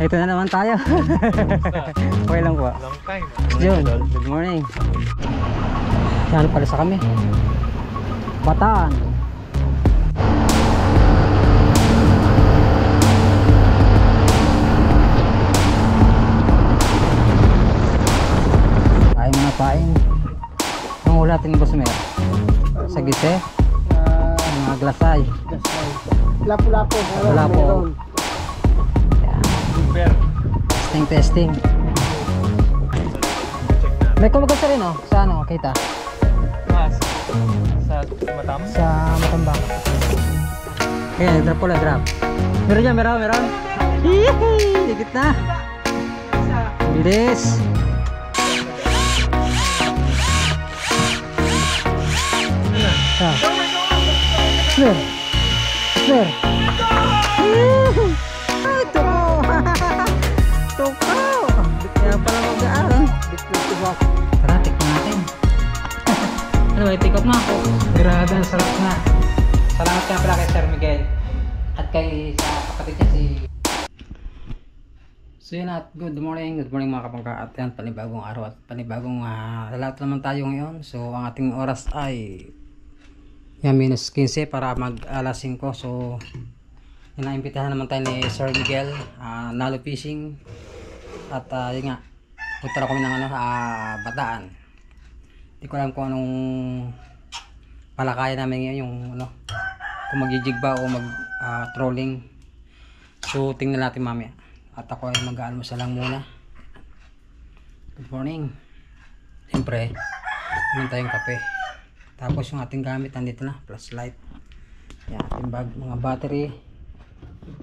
Ito na naman tayo. Okay lang po. Long time. Jun, good morning. Yan pala sa kami. Bataan. Kain muna pain. Ang ulatin boss Mer. Sa gise. Mga glasay. Lapu-lapu. Lapu-lapu. Super. Testing. May kumagasa rin oh. Sa ano, kita? Mas. Sa Matam? Sa Matambang. Ayan, drop ko lang, drop. Meron dyan, meron. Hihihi! Dikit na. Bilis. Ah. Sir. Ay, tuko. Tuko. Kaya pala mag-aaral. Tara, tikman natin. Ano ba, take off na ako. Grabe, ang sarap na. Salamat nga pala kay Sir Miguel. At kay sa kapatid niya si... So yun at good morning mga kapangka. At yan, panibagong araw at panibagong lahat naman tayo ngayon. So ang ating oras ay yan, minus 15 para mag alas 5. So inaimbitahan naman tayo ni Sir Miguel, Nalo Fishing. At yun nga, punta na kami ng Bataan. Hindi ko alam kung anong palakayan namin ngayon, yung ano, kung mag-jig ba o mag trolling. So tingnan natin mamaya. At ako ay mag-almusal lang muna. Good morning. Siyempre, meron tayong kape. Tapos yung ating gamit nandito na, flashlight. Yan, ating bag, mga battery,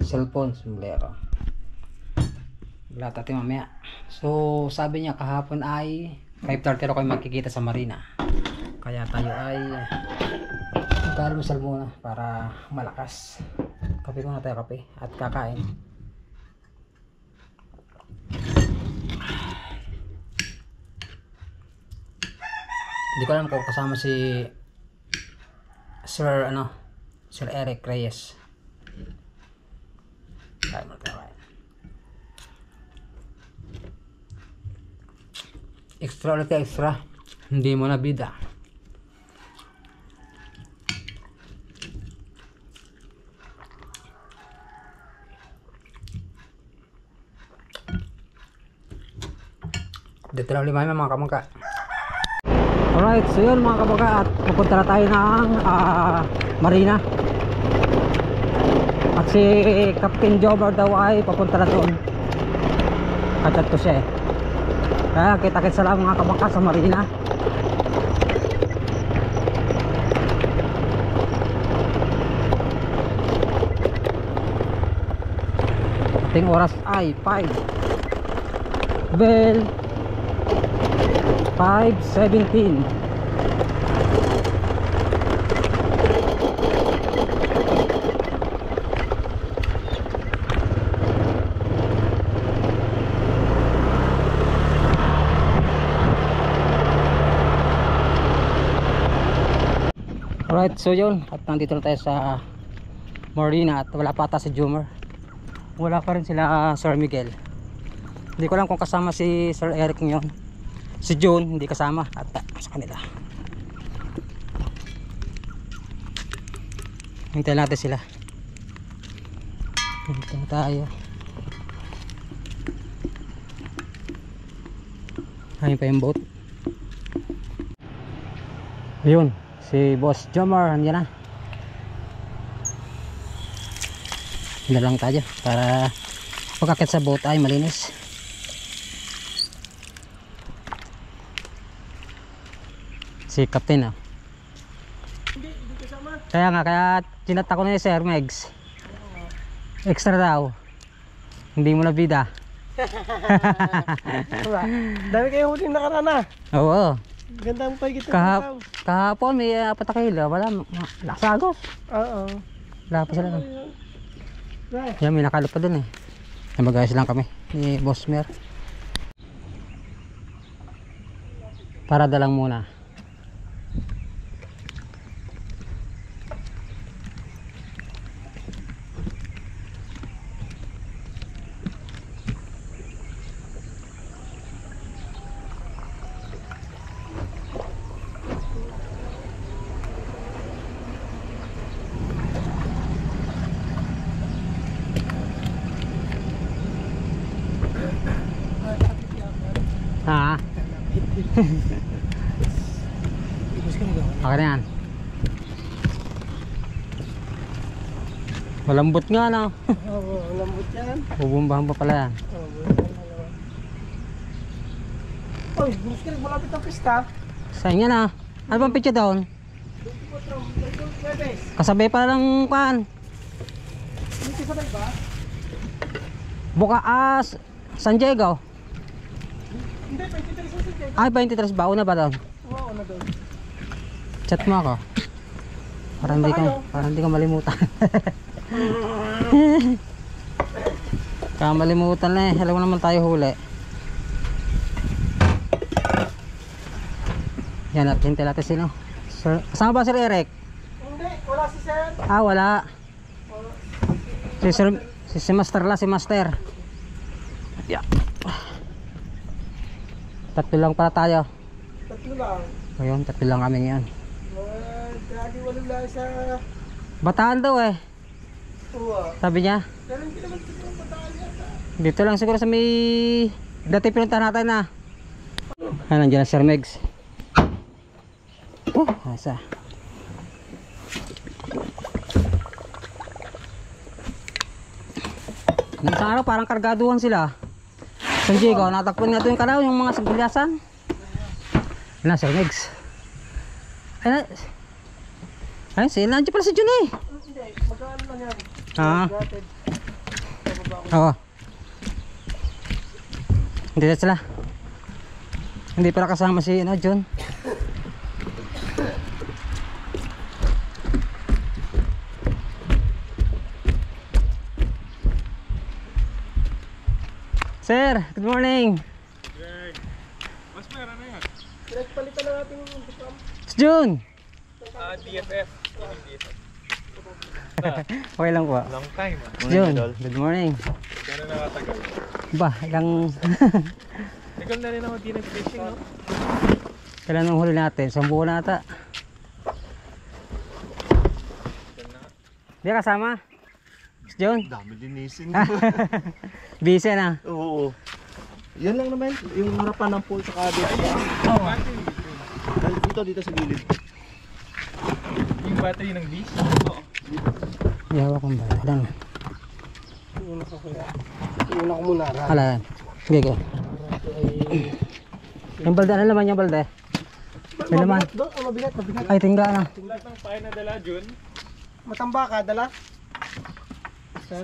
cellphone, sombrero. Lahat natin mamaya. So sabi niya kahapon ay 5:30 ako magkikita sa Marina. Kaya tayo ay mag-almusal muna para malakas. Kape muna tayo, kape at kakain. Hindi ko alam kung kasama si Sir Eric Reyes. Kain mo tayo. Extra ulit, extra. Hindi mo na bida. Dito lang lima mga kamangka. Alright, so yun mga kamangka, at pupunta na tayo ng Marina. At si Captain Jobber daw ay papunta na doon. Kachat ko siya eh. Kaya kita-kits lang mga kamangka sa Marina. Ating oras ay 5:17. Alright, so yun, at nandito na tayo sa Marina at wala pa ata si Jumer. Wala pa rin sila Sir Miguel. Hindi ko lang kung kasama si Sir Eric ngayon. Si June hindi kasama at sa kanila. Hintayin natin sila. Hintayin tayo. Ayun pa yung boat. Ayun, si Boss Jomar nandiyan na. Hintayin lang tayo para pagkakit sa boat ay malinis. Si Captain Hindi kasama. Kaya nga, kaya chinat ako na ni Sir Megs. Extra daw. Hindi mo na bida. Dami kayo huling nakarana. Oo. Ganda mo pa higit. Kahapon may 4 kilo. Wala, nakasagos. Oo. Wala pa sila. Yan, may nakalap pa dun eh. Mag-ayos lang kami ni Boss Mer. Para dalang muna. Ha? Okay na yan. Malambot nga na. Oo, lambot yan. Bubumbahan pa pala yan. Oy, gusto ka malapit ang pista. Saan yan ah? Ano bang picture doon? Kasabay pala ng kan. Hindi sabay ba? Bukaas San Diego. Hindi, 23 sa sige. Ay 23 ba? Una ba doon? Oo, na doon. Chat mo ako. Para hindi ko malimutan. Malimutan na eh. Alam mo naman tayo huli. Yan at hintay natin sino. Sir, kasama ba Sir Eric? Hindi, wala si Sir. Ah wala. Si Master la, si Master. Yeah. Tatlo lang pala tayo. Tatlo lang. Ayun, tatlo lang kami ngayon. Lagi walang lang sa... Bataan daw eh. Uwa. Sabi niya. Pero hindi naman siguro pataan yata. Dito lang siguro sa may dati pinuntahan natin na. Ah, nandiyan na Sir Megs. Oh, asa. Nung isang araw parang kargaduhan sila. San Diego, natakpan nga ito yung kanaw, yung mga sagulyasan. Yan na Sir Megs. Ay, nandiyan pala si Jun eh. Hindi, magkaan lang yan. Ah. Granted. Oo. Hindi na sila. Hindi pala kasama si John. Sir, good morning. Mas meron na yan. Pinagpalitan na natin yung drum. Si Jun. DFF. Okay lang po. Long time Si Jun, good morning. Kaya nakatagal. Ba, ilang Ikaw na rin ako di nag-fishing, no? kailan nung huli natin? 10 buwan na ata. Di ka kasama? Si Jun? Dami linisin. Busy na. Oo. Yan lang naman, yung harapan ng pool sa kabit. Dito sa gilid. Yung battery ng beast? Oo. Yawa kong ba? Lang. Iuna ko kuya. Iuna ko muna. Hala yan. Sige ko. Yung balde, ano naman yung balde? May laman. Mabigat doon, mabigat. Ay, tingga na. Lahat ng pahay na dala, Jun. Matamba ka, dala. Sir.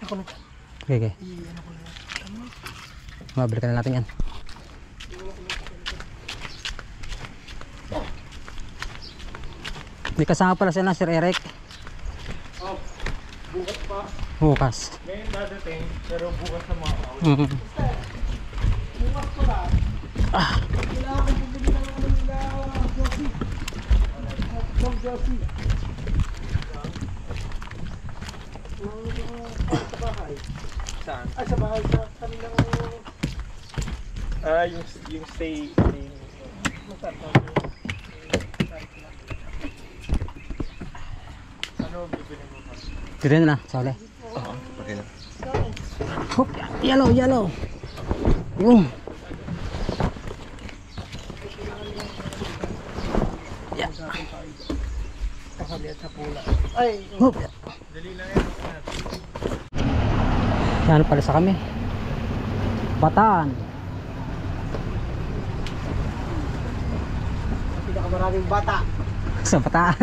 Ako na. Sige. Mabalikan na natin yan. May kasama pala siya na Sir Eric. Oh, bukas pa. Bukas. Ngayon dadating, pero bukas na mga out. Bukas ko na. Kailangan ko bumili ng ano nila, Josie. From Josie. Sa bahay. Saan? Ay, sa bahay sa kanilang... Ah, yung stay. Ano bibili mo pa? Dito na, sali. Okay lang. Hop, yellow, yellow. Yung. Yeah. Kasalian sa pula. Ay, Hop. Dali lang yan. Yan pala sa kami. Bataan. pinakamaraming bata. Sa Bataan.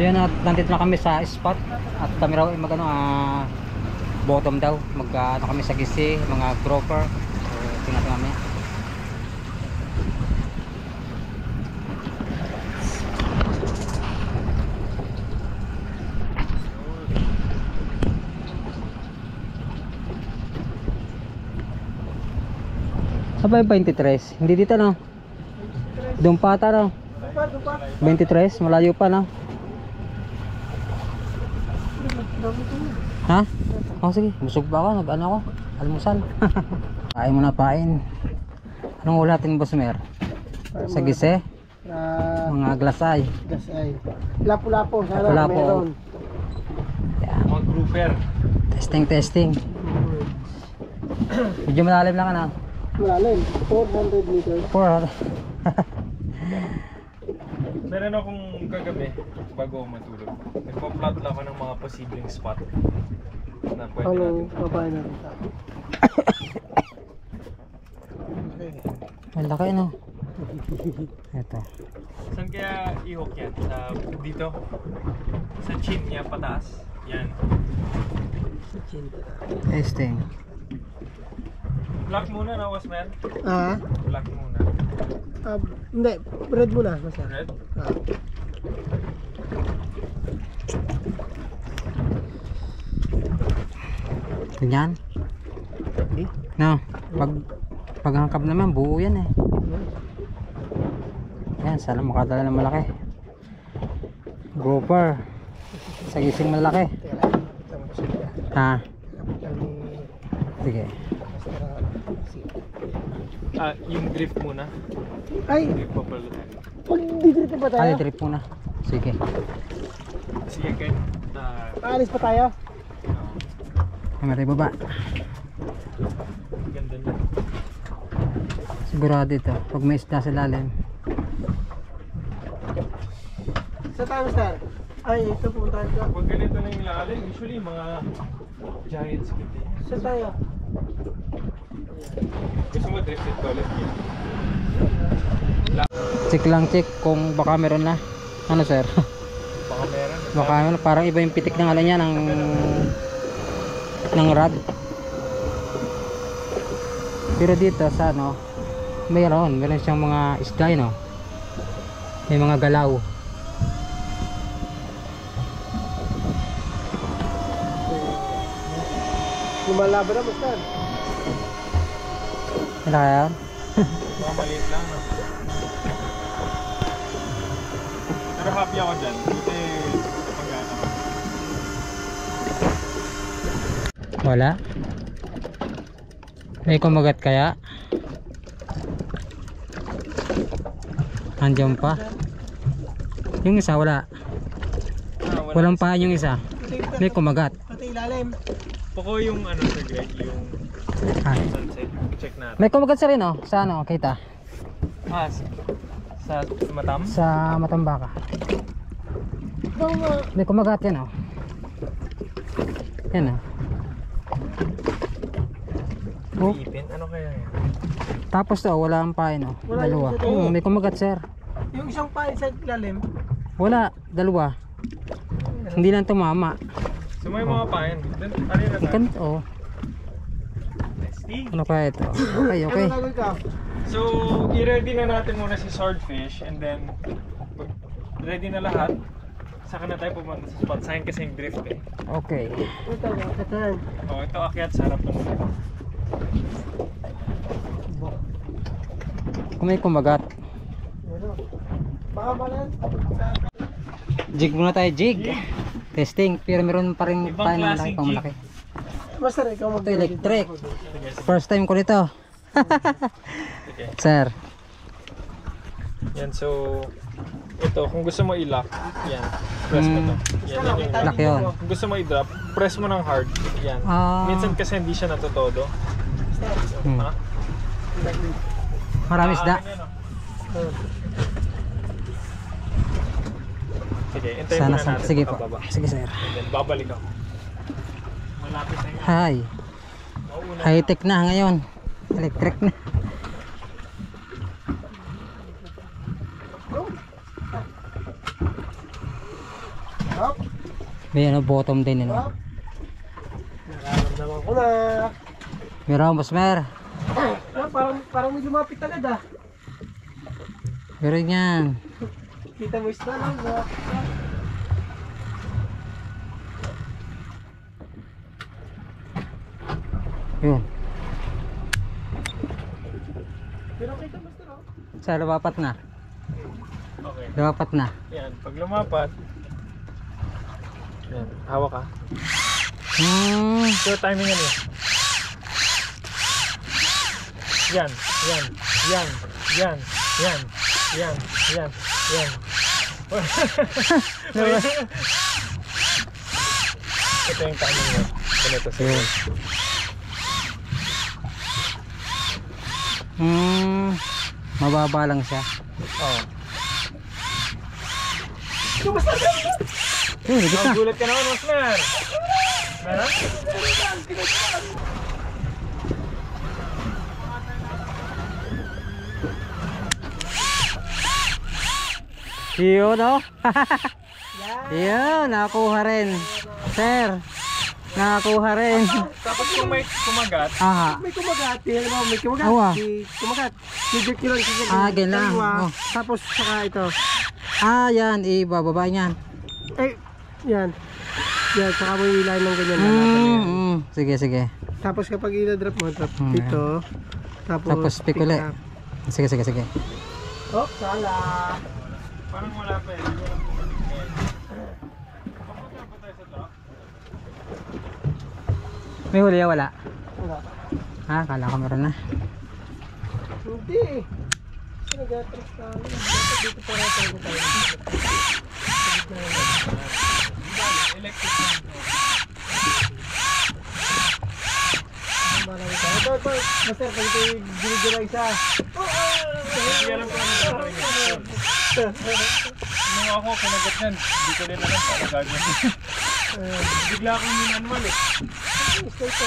yun at nandito na kami sa spot at kami raw ay mag ano, bottom daw. Mag ano kami sa gisi, mga grouper. So tingnan natin mamaya. Saan ba yung 23? Hindi dito no? Doon pa ata no? 23? Malayo pa no? Ha? Oh sige, busog pa ako, nag-ano ako, almusal. Kain muna pain. Anong ulatin boss Mer? Sa gise? Mga glasay. Gasay. Lapu-lapo, sana Lapu-lapo. meron. Yan. Mga grouper. Testing. Medyo malalim lang ano? Malalim, 400 meters. 400. Meron akong kagabi bago ako matulog. Nagpa-plot lang ako ng mga posibleng spot na pwede Ano, natin. babae na rin tayo. Malaki no? Ito. Saan kaya i-hook yan? Sa dito? Sa chin niya pataas? Yan. Testing. Black muna na, Wasmer? Ah? Black muna. Hindi, red muna. Basta. Red? Ganyan? Hindi. No, paghangkap naman buo yan eh. Yan, sana makadala ng malaki. Grouper. Sa gising malaki. Ha? Sige. Yung drift muna. Ay, Drift pa pala tayo. pag didrito pa tayo? Ay, trip muna. Sige. Sige, Ken. Aalis pa tayo? Kami tayo baba. Ganda niya. Sigurado ito. Pag may isda sa lalim. Sa tayo, Star? Ay, ito pumuntahan ka. Pag ganito na yung lalim, usually mga giant squid. Sa tayo? Gusto mo drifted ko ulit yan? Check lang check kung baka meron na. Ano sir? Baka meron. Baka meron. Parang iba yung pitik ng ano niya. Ng rod. Pero dito sa ano, meron siyang mga isda no. May mga galaw. Lumalaban na, Star. Ano kaya yan? Baka maliit lang, no? Pero happy ako dyan. Kasi pag-ano. Wala. May kumagat kaya? Andiyan pa. Yung isa wala. Walang paan yung isa. May kumagat. Pati ilalim. Poko yung ano sa Greg, yung Ay. sunset. Check natin. May kumagat sa rin oh. Sa ano? Kita. Sa matam? Sa Matambaka. May kumagat yan oh. Yan oh. Oh. Ipin? Ano kaya yan? Tapos to wala ang pain oh. Wala Dalawa. yung sa dulo. May kumagat sir. Yung isang pain sa ilalim. Wala. Dalawa. Hindi lang tumama. So may mga pain. Then, ano yun na tayo? Ikan oh. Testing. Ano kaya ito? Okay, okay. Ano gagawin ka? So, i-ready na natin muna si swordfish and then pag ready na lahat, saka na tayo pumunta sa spot. Sayang kasi yung drift eh. Okay. Ito, turn. Oh, ito akyat sa harap naman. Kung may kumagat. Baka malan. Jig muna tayo, jig. Testing. Pero meron pa rin Ibang pain na malaki klaseng pang jig. malaki. Master, ikaw Ito electric. Sige, First time ko nito. sige. Sir. Yan, so ito, kung gusto mo i-lock, yan. Press mo to. Yan, yan yung Lock yun. Kung gusto mo i-drop, press mo ng hard. Yan. Ah. Minsan kasi hindi siya natutodo. Hmm. Ha? Marami isda. Yan, oh. Sige, hintayin Sana muna natin. sige po. pababa. Sige sir. And then, babalik ako. Malapit na yun. Hi. Mauuna na. High tech na ngayon. Electric na. May ano, bottom din, ano. Nararamdaman ko na. Meron, boss mer. Parang may lumapit agad ah. Meron yan. Kita mo isda lang. Yun. Pero kita mo isda lang. Sa lumapat na. Okay. Lumapat na. Yan, pag lumapat. Yan, hawak ka. So timing yan eh. Yan, yan, yan, yan, yan, yan, yan, yan. Ito yung timing mo. Ganito siya. Mababa lang siya. Oo. Higit na. Oh, gulat ka naman, Osmer. Meron? Yun, oh. Yun, nakakuha rin. Sir, nakakuha rin. Tapos kung may kumagat, Aha. May kumagat. Alam mo, may kumagat. Awa. Kumagat. Sigit ko lang. Ganyan lang. Oh. Tapos saka ito. Yan, ibababa niyan. Eh, yan. Yan, saka mo ilay ng ganyan. Lalaban na yan. Sige, sige. Tapos kapag ila-drop mo, drop dito. Tapos pick pick ulit. up. Sige, sige, sige. Oh, sala. parang wala pa eh. May huli ya, wala? Wala. Kala ko meron na. Hindi. Kasi nag-atras tayo. Dapat dito para tayo tayo. Electric na ito. Ito. Master, pag ito yung ginigila isa. Hindi alam ko ano gagawin niya. Nung ako kinagat yan, hindi ko rin alam paano gagawin. Bigla akong minanwal eh. Ito.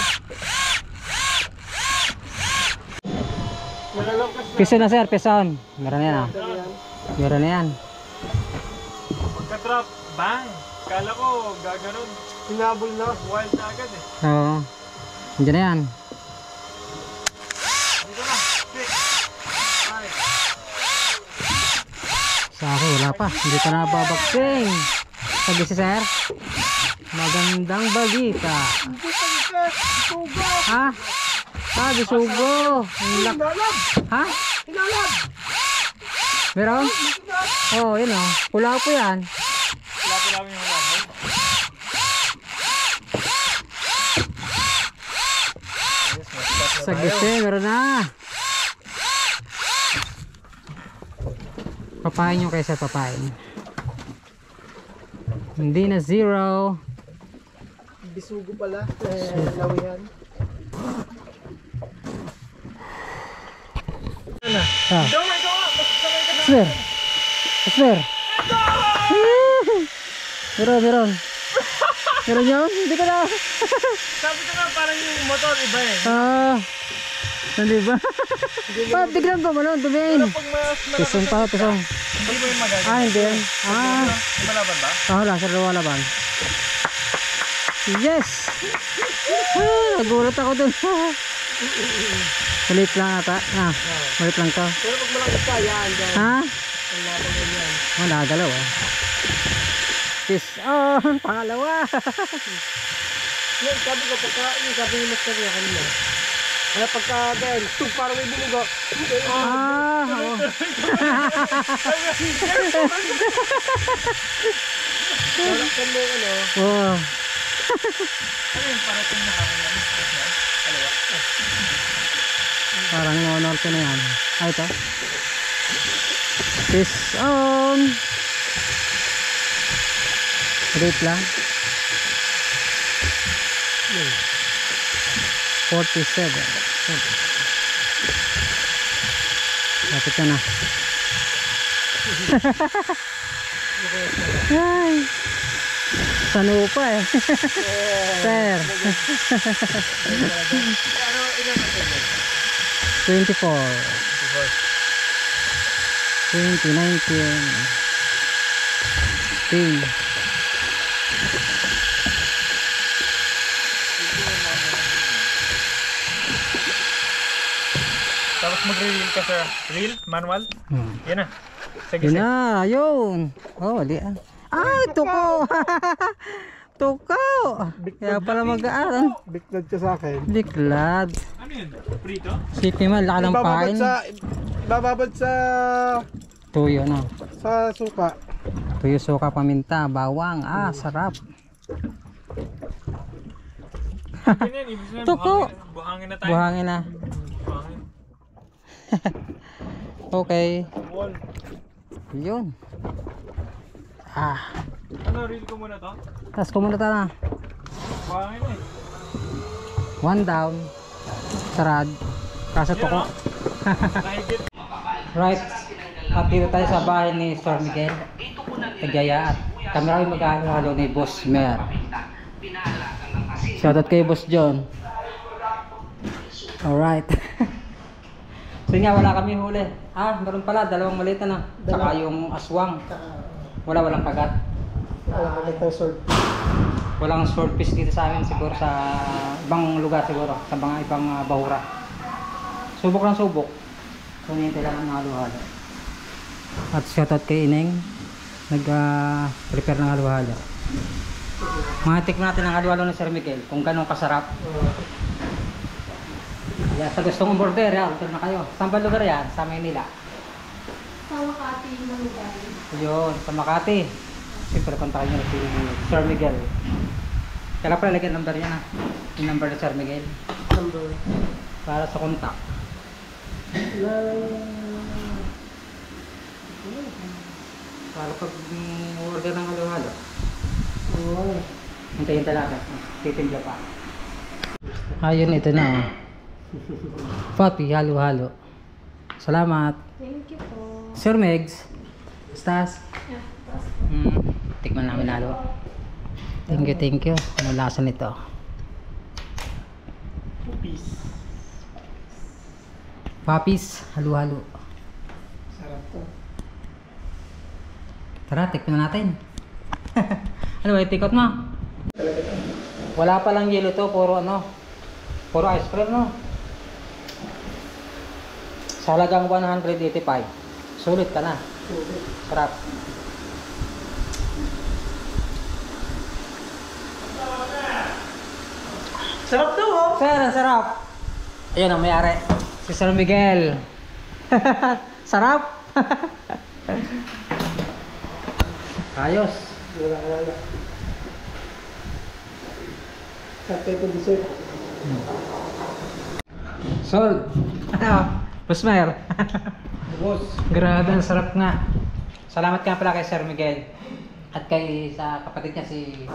Nalalangkas na. Piso na sir, pison. Meron na yan ah. Yan. Meron na yan. Pagka-drop, bang! Kala ko gaganon. Hinabol na. Wild na agad eh. Oo. Nandiyan na yan. Dito na. 6, 5. Sa akin wala pa. Hindi pa nababaksing. Sabi si sir. Magandang bagita. Hindi pa isa. Suga. Ha? Sabi sugo. Ang lak- Hinalab. Ha? Hinalab. Meron? Oo, yun o. Pula po yan. Wala po namin yung lamay. Sa gisi, meron na. Papain yung kaysa papain. Hindi na zero. Bisugo pala. Lawihan. Ah. Oh my God! Masasabay ka na! Sir. Sir. Meron, meron. Meron yun? Hindi ka na. Sabi ko nga parang yung motor iba eh. Hindi ba? Ba't biglang gumanon? Dumiin. Pero pag mas malakas Pisong pa, pisong. hindi mo yung magagawa. Hindi yan. May malaban ba? Wala, sir, walaban. Yes! Nagulat ako dun. Malit lang ata. Malit lang to. Pero pag malakas ka, yan. Ha? Ang laban mo yan. Nagalaw oh. Peace on! Pangalawa! Yan, sabi ko pagka, yung sabi ni Master niya kanina. Kaya pagka, Ben, tuk, parang may bumugo. Oo. Lalaksan mo, ano. Oh. Ano yung parating na kami yan? Kaliwa. Parang norte na yan. Ito. Peace on! Wait lang. 47. Lapit ka na. Ay. Sano pa eh. Sir. Ano, ilan na tayo? 24. 2019. 10. magre-reel ka sa reel, manual. Yan na. Sige, Yun na, ayun. Oh, wali ah. Ay, tuko. Tuko. Kaya pala mag-aaral. Biklad ka sa akin. Biklad. Ano yun? Prito? Sipin mo, laki ng pain. Ibababad sa Tuyo na. sa suka. Tuyo, suka, paminta, bawang. Ah, sarap. Ganyan, ibig sabihin, Tuko. buhangin na tayo. Buhangin na. Buhangin. Okay. Wall. Yun. Ah. Ano, reel ko muna to? Tapos kumunta na. Buhangin na eh. One down. Sarad. Kaso tuko. Nahigit. Right. At dito tayo sa bahay ni Sir Miguel. Tagaya at kami rin mag-ahalo ni Boss Mer. Shoutout kay Boss John. Alright. So nga, wala kami huli. Ah, meron pala, dalawang maliit na. Saka yung aswang. Walang kagat. Wala ka sword. Walang swordfish dito sa amin, siguro sa ibang lugar siguro, sa mga ibang bahura. Subok lang subok. So nintay lang ang halo-halo. At shoutout kay Ineng, nag-prepare ng halo-halo. Mga tikman natin ang halo-halo ni Sir Miguel, kung ganun kasarap. Yeah, sa gustong umorder, order na kayo. Saan ba lugar yan? Sa Maynila? Sa Makati ng lugar. Yun, sa Makati. Siyempre, kontakin nyo na si Sir Miguel. Kaya pala lagyan number niya na. Yung number ni Sir Miguel. Number. Para sa contact. Para pag order ng halo-halo. Oh. Hintayin talaga. Titimpla pa. Ayun, ito na. Oh. Papi, halo-halo. Salamat. Thank you po. Sir Megs. Stas. Yeah, Tikman namin halo. Thank you. Ano lasa nito? Peace. Papis, halo-halo. Sarap to. Tara, tikman natin. Ano ba, tikot mo? Wala pa lang yelo to, puro ice cream, no? Sa halagang 185. Sulit ka na. Sarap. Sarap to, oh. Sir, ang sarap. Ayun ang may-ari. Si Sir Miguel. Sarap. Ayos. Wala. Sarap ito dessert. Sold. Busmer. Boss. Grabe, ang sarap nga. Salamat ka pala kay Sir Miguel. At kay sa kapatid niya si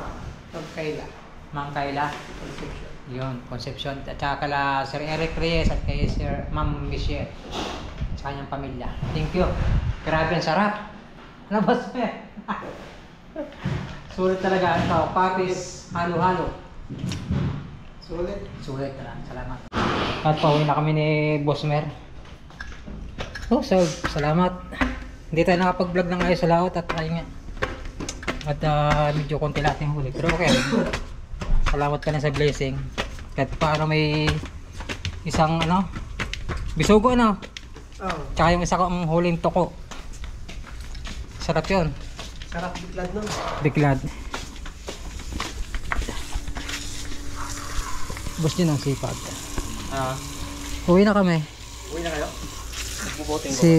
Ma'am Kayla. Yun, Concepcion. At saka kala Sir Eric Reyes at kay Sir Ma'am Michelle. Sa kanyang pamilya. Thank you. Grabe, ang sarap. Ano ba, Sir? Sulit talaga. Ito, papis, halo-halo. Sulit talaga. Salamat. At pauwi na kami ni Boss Mer. Oh, so, salamat. Hindi tayo nakapag-vlog ng ayos sa laot at ayun nga. At medyo konti lahat yung huli. Pero okay. Salamat ka na sa blessing. Kahit paano may isang bisugo Oh. Tsaka yung isa kong huling toko. Sarap yun. Sarap biklad no. Biglad. Boss din ang sipag. Uwi na kami. Uwi na kayo? Bubuting ko. Si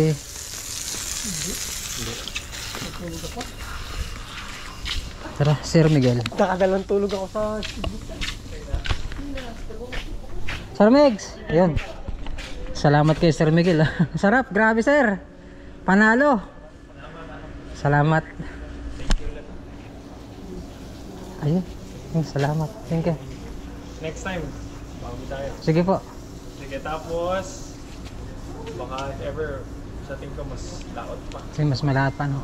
Tara, Sir Miguel. Nakadalang tulog ako sa Sir Megs, ayun. Salamat kay Sir Miguel. Sarap, grabe sir. Panalo. Salamat. Ayun. Salamat. Thank you. Next time, bago tayo. Sige po. Sige, tapos baka if ever sa tingin ko mas laot pa. Sige, mas malahat pa no.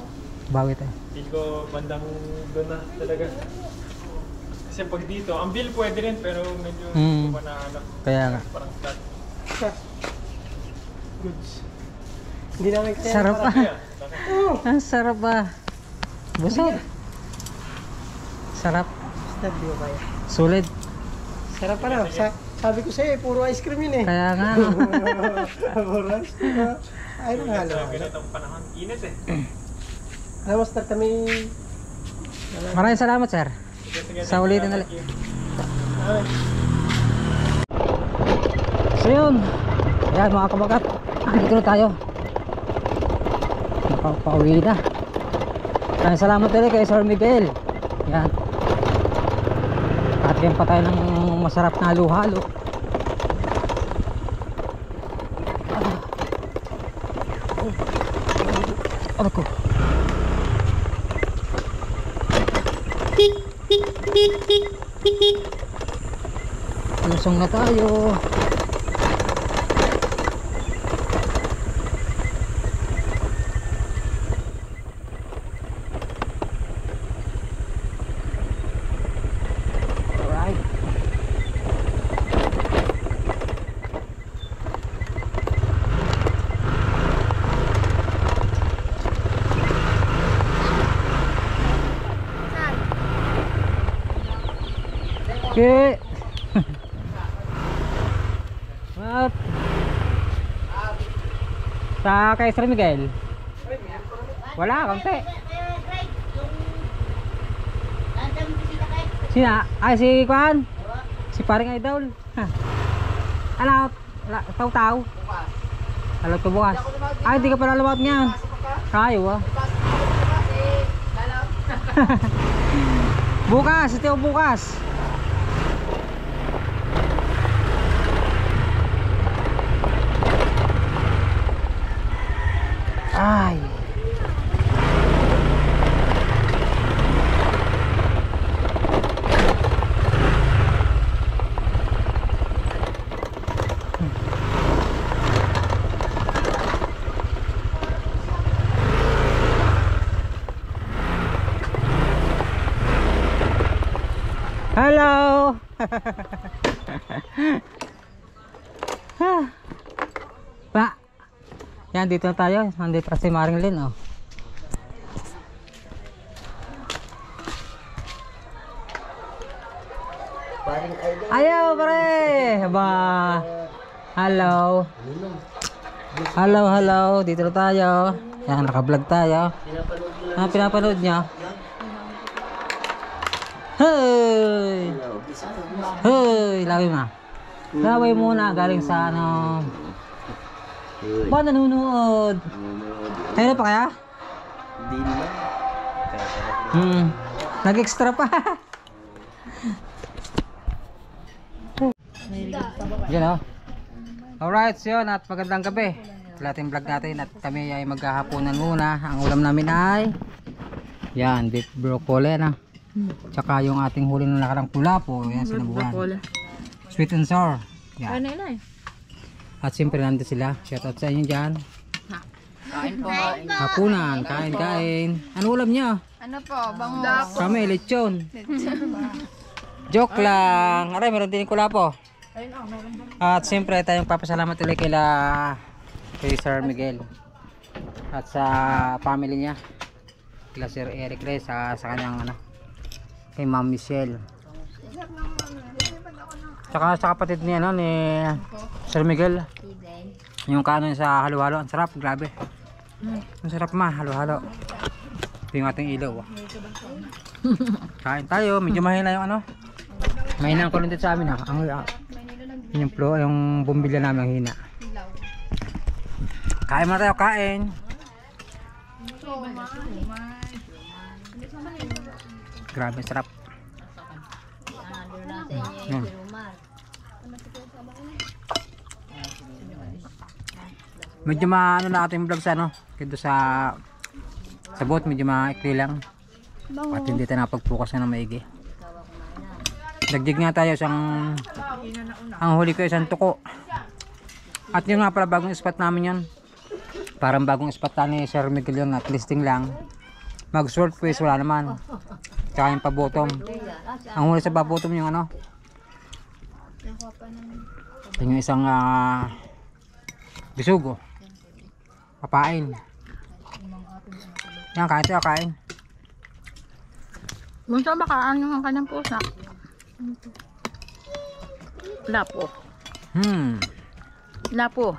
Bawi tayo. Feel ko bandang doon na talaga. Kasi pag dito, ang bill pwede rin pero medyo hindi ko pa nahanap. Kaya nga. Parang flat. goods. Hindi namin kaya. Sarap pa. Kaya, bakit? Ang sarap ba? Busog. Sarap. Stop di ba kaya? Sulit. Sarap pa na. Sa Sabi ko sa'yo, puro ice cream yun eh. Kaya nga. No? Puro ice cream. Ay, nang halo. Ganitong panahon. Init eh. Namaster kami. Maraming salamat, sir. Sa ulitin ulit. Ay, So yun. Ayan mga kabagat. Dito na tayo. Nakapauwi na. Maraming salamat ulit kay Sir Miguel. Yan. At pa tayo ng masarap na halo-halo. Ano ko? Lusong na tayo. Alright. Okay. What? Sa kay Sir Miguel? Wala, konti. Sina? Ay, si Kwan? Si paring Idol? Ano? Taw-taw? Alam ko bukas. Ay, hindi ka pala lumawat ngayon. Kayo ah. Bukas, ito yung bukas. Ay. Hello. Pa. Yan, dito na tayo. Nandito kasi Maring Lynn, oh. Ayaw, pare! Ba. Hello. Hello, hello. Dito na tayo. Yan, naka-vlog tayo. Ano pinapanood niya? Hey! Hey! Laway mo. Laway muna. Galing sa ano... Ba, nanonood? Ayun pa kaya? Hindi naman. Nag-extra pa. Diyan, oh. Alright, so yun, at magandang gabi. Lating vlog natin at kami ay maghahaponan muna. Ang ulam namin ay yan, beef broccoli na. Tsaka yung ating huli ng nakarang kulapo, yan, sinabuhan. Sweet and sour. Yan. At siyempre nandito sila. Shoutout sa inyo dyan. Kain po. Hapunan, kain. Ano ulam niya? Ano po? Bangus. Kami, lechon. Joke lang. Aray, meron din kulapo. At siyempre tayong papasalamat ulit kay Sir Miguel. At sa family niya. Kila Sir Eric Rey sa kanyang ano, kay Ma'am Michelle. Tsaka sa kapatid niya no, ni Sir Miguel. Yung kanon sa halo-halo, ang sarap, grabe. Ang sarap ma, halo-halo. Ito yung ating ilaw. Kain tayo, medyo mahina yung ano. Mahina ang kuluntit sa amin ha. Yung flow, yung bumbilya namin ang hina. Kain muna tayo, kain. Grabe, sarap. Medyo maano na ating vlog sa ano, dito sa boat, medyo maikli lang. At hindi tayo napag-focus na maigi. Dagdig nga tayo ang huli ko isang tuko. At yun nga pala, bagong spot namin yun. Parang bagong spot ni Sir Miguel yun, at listing lang. Mag short face wala naman. Tsaka yung pa-bottom. Ang huli sa pa-bottom yung ano, yung isang bisugo. Papain. Yan, kain tayo, kain. Munsa ba kaan yung kanyang pusa? Lapo. Hmm. Lapo.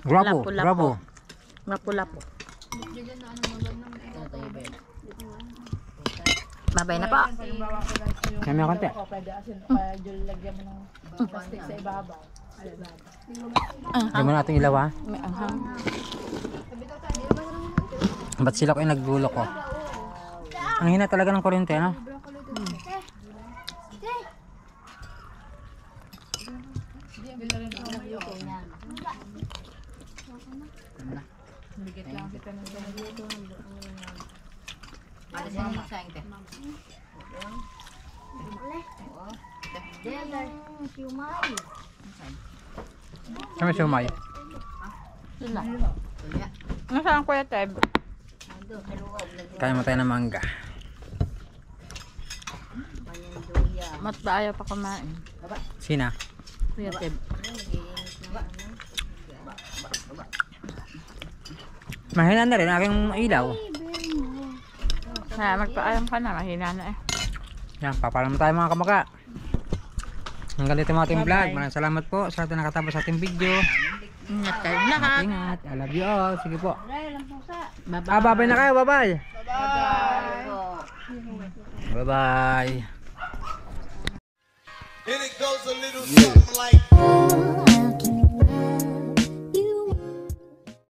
Grapo, Lapo, lapo. grapo. Lapo-lapo. Babay na po. Kami ang konti. Hindi mo natin ilaw ha. May anghang. Ba't sila ko yung nagbulok ko? Ang hina talaga ng kuryente, no? Kami sumay. Sila. Nasaan Kuya Teb? Kaya mo tayo ng mangga. Mat ba ayaw pa kumain? Sina? Kuya Teb. Mahina na rin aking ilaw. Kaya magpaalam ka na. Mahina na eh. Yan, papalam tayo mga kamaka. Hanggang dito mga ating vlog. Bye-bye. Maraming salamat po sa ating nakatapos sa ating video. Ingat kayo lahat. Ingat. I love you all. Sige po. Bye-bye. Babay na kayo. Bye-bye. Bye-bye. And it goes a little something like